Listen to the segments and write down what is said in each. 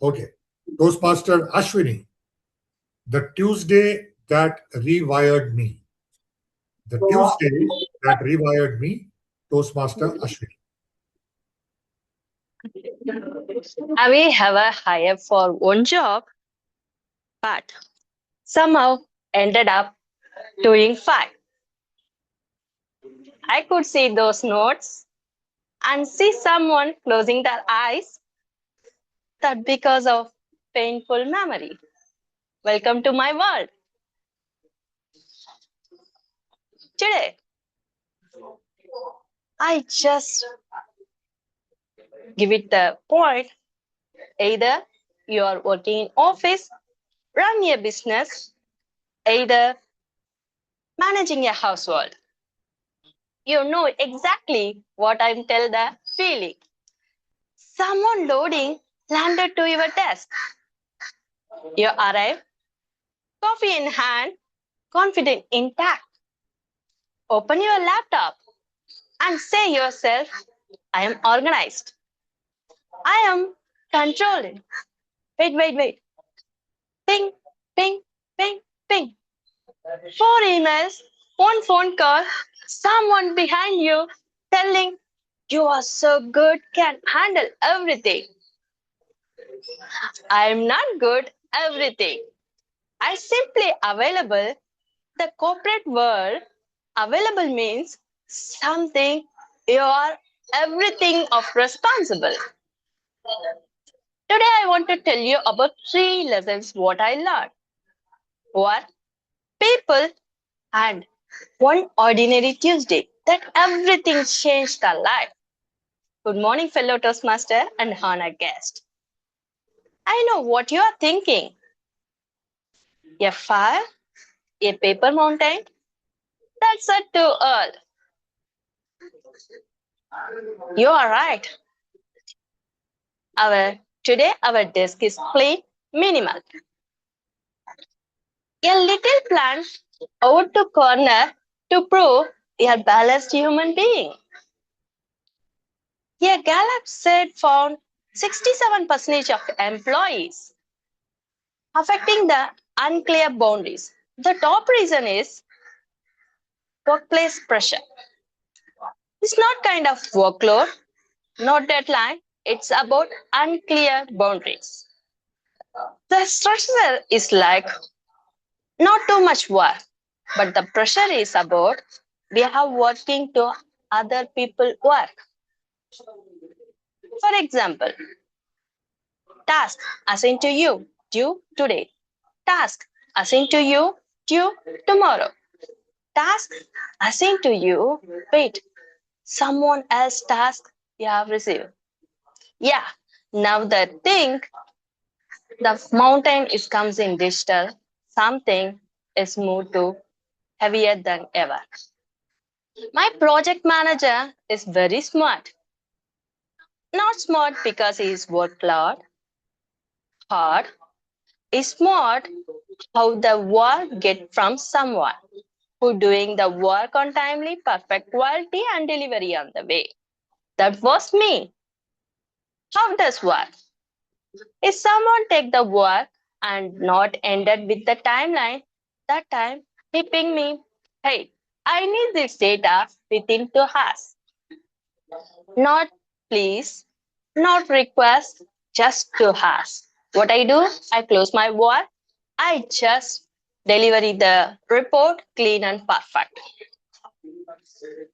Okay. Toastmaster Ashwini, the Tuesday that rewired me. The Tuesday that rewired me, Toastmaster Ashwini. Have we ever hired for one job, but somehow ended up doing five? I could see those notes and see someone closing their eyes that because of painful memory. Welcome to my world. Today, I just give it the point. Either you are working in office, run a business, either managing a household. You know exactly what I'm tell the feeling. Someone loading landed to your desk. You arrive, coffee in hand, confident intact. Open your laptop and say yourself, I am organized. I am controlling. Wait. Ping, ping, ping, ping. Four emails, one phone call, someone behind you telling you are so good, can handle everything. I am not good, everything. I simply available. The corporate world, available means something you are everything of responsible. Today I want to tell you about three lessons what I learned. One, people and one ordinary Tuesday that everything changed their life. Good morning, fellow Toastmaster and honored guest. I know what you are thinking. A fire, a paper mountain, that's a too old. You are right. Our desk is plain, minimal. A little plant over to corner to prove a balanced human being. A Gallup said found 67% of employees affecting the unclear boundaries. The top reason is workplace pressure. It's not kind of workload, not deadline. It's about unclear boundaries. The structure is like not too much work, but the pressure is about we are working to other people work. For example, task assigned to you due today. Task assigned to you due tomorrow. Task assigned to you, wait, someone else task you have received. Yeah, now the thing, the mountain is comes in digital, something is moved to heavier than ever. My project manager is very smart. Not smart because he is workload hard. Is smart how the work get from someone who doing the work on timely, perfect quality and delivery on the way. That was me. How does work? If someone take the work and not ended with the timeline, that time he ping me, hey, I need this data within 2 hours. Not please, not request, just 2 hours. What I do, I close my work, I just deliver the report clean and perfect.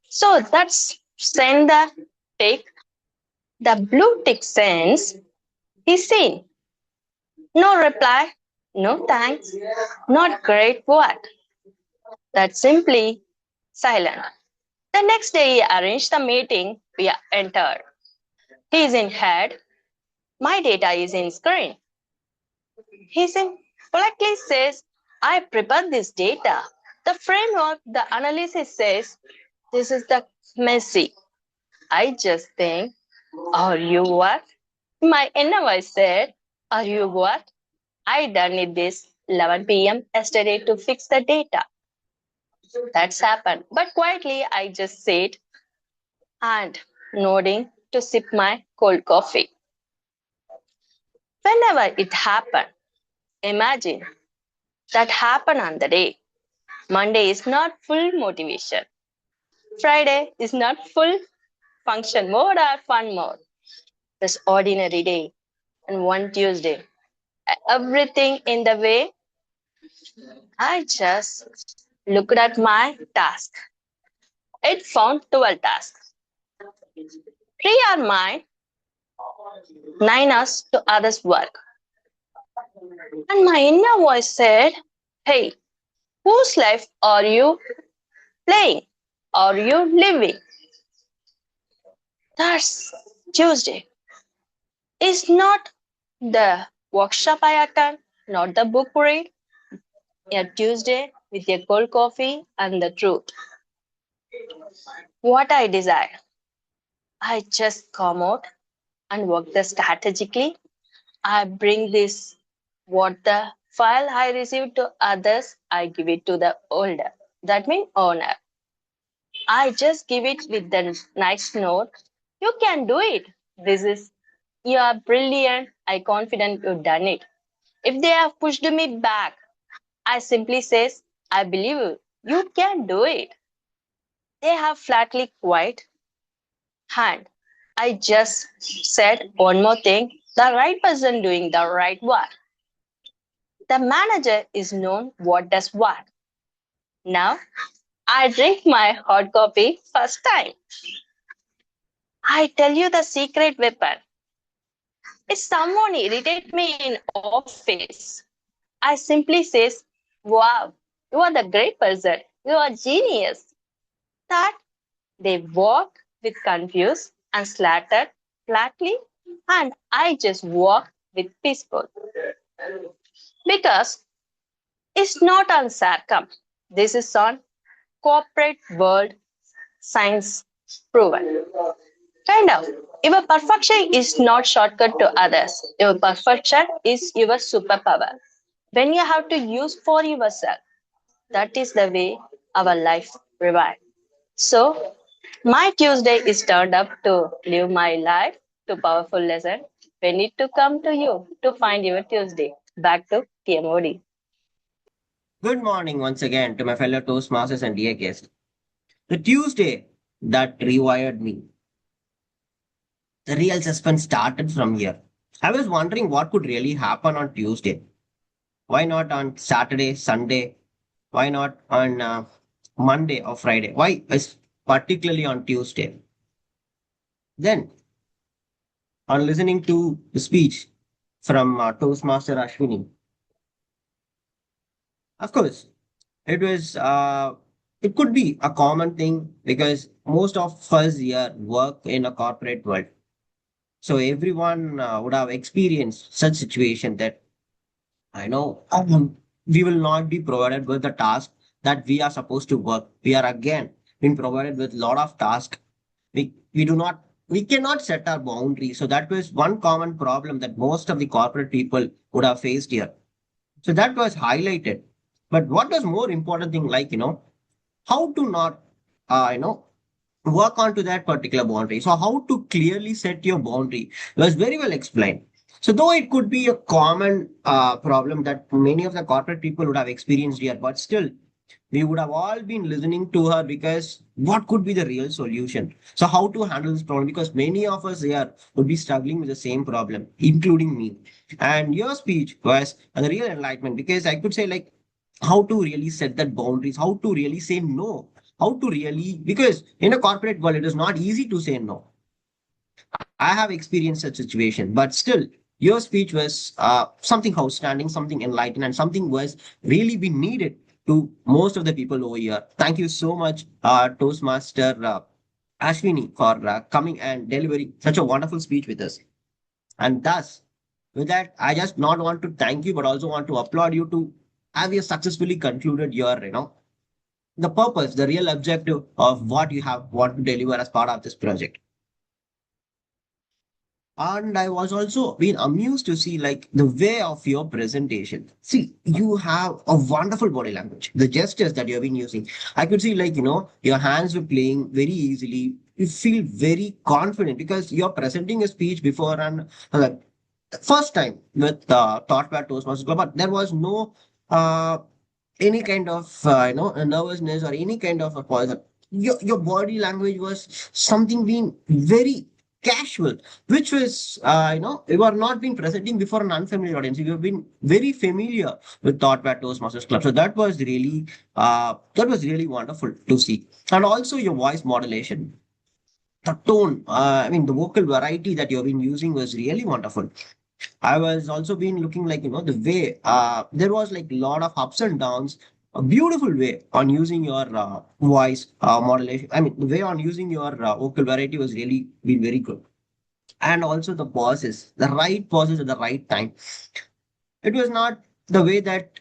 So that's send the tick. The blue tick sends is seen. No reply, no thanks, not great work. That's simply silent. The next day he arranged the meeting we entered. He is in head, my data is in screen. He politely says, I prepared this data. The framework, the analysis says, this is the messy. I just think, are you what? My inner voice said, are you what? I done it this 11 p.m. yesterday to fix the data. That's happened. But quietly, I just sat and nodding to sip my cold coffee. Whenever it happened, imagine that happened on the day. Monday is not full motivation. Friday is not full function mode or fun mode. This ordinary day. And one Tuesday, everything in the way. I just looked at my task. It found 12 tasks. Three are mine, nine are to others' work. And my inner voice said, hey, whose life are you playing? Are you living? That's Tuesday. It's not the workshop I attend, not the book read. A Tuesday with a cold coffee and the truth. What I desire. I just come out and work the strategically. I bring this what the file I receive to others, I give it to the older. That means owner. I just give it with the nice note. You can do it. This is you are brilliant. I confident you done it. If they have pushed me back, I simply says, I believe you. You can do it. They have flatly quiet hand. I just said one more thing. The right person doing the right work. The manager is known what does what. Now I drink my hot coffee first time. I tell you the secret weapon. If someone irritate me in office, I simply says, wow, you are the great person. You are genius. That they walk with confused and slattered flatly, and I just walk with peaceful. Because it's not on sarcasm. This is on corporate world science proven. Kind of. Your perfection is not shortcut to others. Your perfection is your superpower. When you have to use for yourself, that is the way our life revive. So, my Tuesday is turned up to live my life to powerful lesson. We need to come to you to find your Tuesday. Back to TMOD. Good morning once again to my fellow Toastmasters and dear guests. The Tuesday that rewired me. The real suspense started from here. I was wondering what could really happen on Tuesday. Why not on Saturday, Sunday? Why not on Monday or Friday? Why is particularly on Tuesday? Then, on listening to the speech from Toastmaster Ashwini, of course, it was it could be a common thing because most of us here work in a corporate world. So everyone would have experienced such situation that I know we will not be provided with the task that we are supposed to work. We are again being provided with lot of tasks. We do not we cannot set our boundaries. So that was one common problem that most of the corporate people would have faced here. So that was highlighted. But what was more important thing, like how to not work onto that particular boundary. So how to clearly set your boundary was very well explained. So though it could be a common problem that many of the corporate people would have experienced here, but still we would have all been listening to her because what could be the real solution? So how to handle this problem? Because many of us here would be struggling with the same problem, including me. And your speech was a real enlightenment because I could say like how to really set that boundaries, how to really say no, how to really because in a corporate world it is not easy to say no. I have experienced such situation, but still your speech was something outstanding, something enlightened, and something was really be needed to most of the people over here. Thank you so much, Toastmaster Ashwini, for coming and delivering such a wonderful speech with us. And thus, with that, I just not want to thank you, but also want to applaud you to have you successfully concluded your, the purpose, the real objective of what you have want to deliver as part of this project. And I was also been amused to see like the way of your presentation. See, you have a wonderful body language. The gestures that you have been using, I could see like your hands were playing very easily. You feel very confident because you're presenting a speech before and first time with taught by Toastmasters Club, but there was no uh, any kind of nervousness or any kind of a poison. Your body language was something being very casual, which was you are not been presenting before an unfamiliar audience. You have been very familiar with Thought by Toastmasters Club, so that was really wonderful to see. And also your voice modulation, the tone, I mean the vocal variety that you've been using was really wonderful. I was also been looking like, the way there was like a lot of ups and downs, a beautiful way on using your voice modulation. I mean, the way on using your vocal variety was really been very good. And also the pauses, the right pauses at the right time. It was not the way that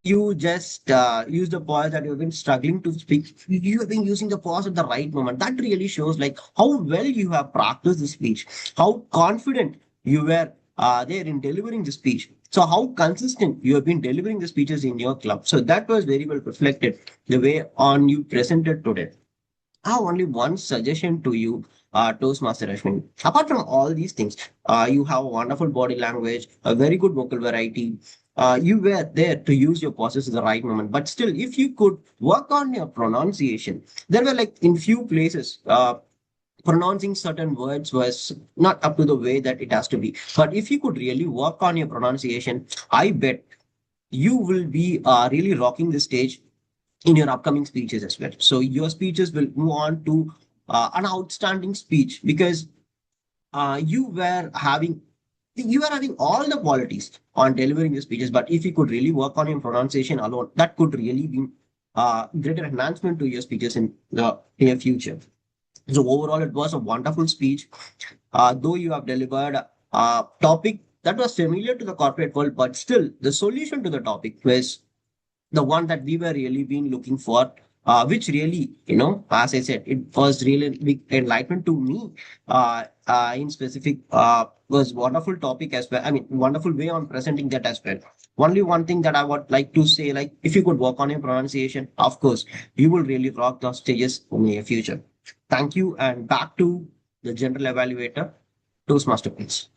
you just use the pause that you've been struggling to speak. You have been using the pause at the right moment. That really shows like how well you have practiced the speech, how confident you were there in delivering the speech. So how consistent you have been delivering the speeches in your club. So that was very well reflected the way on you presented today. I have only one suggestion to you, Toastmaster Ashwini. Apart from all these things, you have a wonderful body language, a very good vocal variety. You were there to use your pauses at the right moment. But still, if you could work on your pronunciation, there were like in few places, pronouncing certain words was not up to the way that it has to be. But if you could really work on your pronunciation, I bet you will be really rocking the stage in your upcoming speeches as well. So your speeches will move on to an outstanding speech because you were having all the qualities on delivering the speeches. But if you could really work on your pronunciation alone, that could really be greater enhancement to your speeches in the near future. So overall, it was a wonderful speech. Though you have delivered a topic that was familiar to the corporate world, but still the solution to the topic was the one that we were really been looking for, which really, as I said, it was really big enlightenment to me. In specific, was wonderful topic as well. I mean, wonderful way on presenting that as well. Only one thing that I would like to say, like, if you could work on your pronunciation, of course, you will really rock the stages in the near future. Thank you, and back to the general evaluator, Toastmaster, please.